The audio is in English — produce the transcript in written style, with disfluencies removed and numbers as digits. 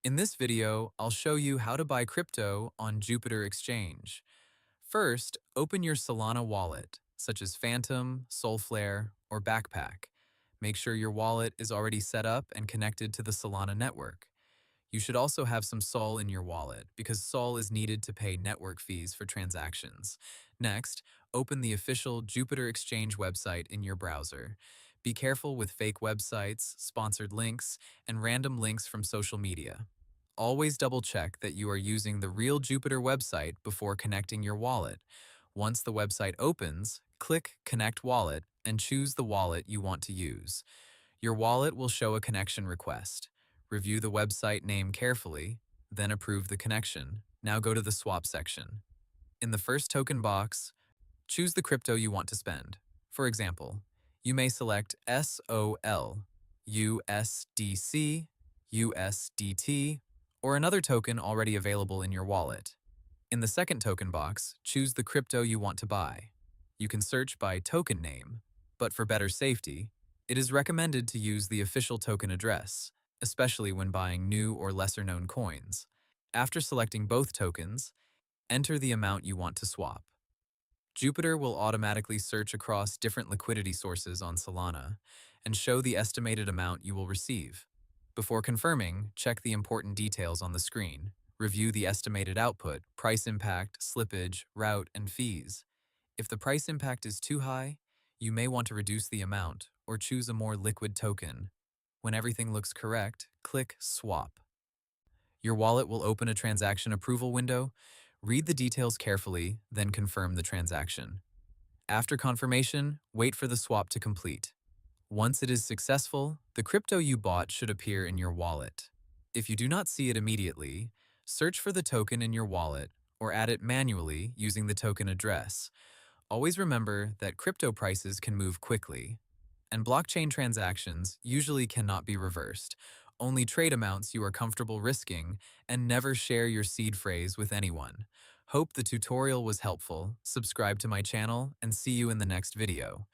In this video, I'll show you how to buy crypto on Jupiter Exchange. First, open your Solana wallet, such as Phantom, Solflare, or Backpack. Make sure your wallet is already set up and connected to the Solana network. You should also have some Sol in your wallet because Sol is needed to pay network fees for transactions. Next, open the official Jupiter Exchange website in your browser. Be careful with fake websites, sponsored links, and random links from social media. Always double check that you are using the real Jupiter website before connecting your wallet. Once the website opens, click Connect Wallet and choose the wallet you want to use. Your wallet will show a connection request. Review the website name carefully, then approve the connection. Now go to the swap section. In the first token box, choose the crypto you want to spend. For example, you may select SOL, USDC, USDT, or another token already available in your wallet. In the second token box, choose the crypto you want to buy. You can search by token name, but for better safety, it is recommended to use the official token address, especially when buying new or lesser-known coins. After selecting both tokens, enter the amount you want to swap. Jupiter will automatically search across different liquidity sources on Solana and show the estimated amount you will receive. Before confirming, check the important details on the screen. Review the estimated output, price impact, slippage, route, and fees. If the price impact is too high, you may want to reduce the amount or choose a more liquid token. When everything looks correct, click Swap. Your wallet will open a transaction approval window. Read the details carefully, then confirm the transaction. After confirmation, wait for the swap to complete. Once it is successful, the crypto you bought should appear in your wallet. If you do not see it immediately, search for the token in your wallet or add it manually using the token address. Always remember that crypto prices can move quickly, and blockchain transactions usually cannot be reversed. Only trade amounts you are comfortable risking, and never share your seed phrase with anyone. Hope the tutorial was helpful. Subscribe to my channel and see you in the next video.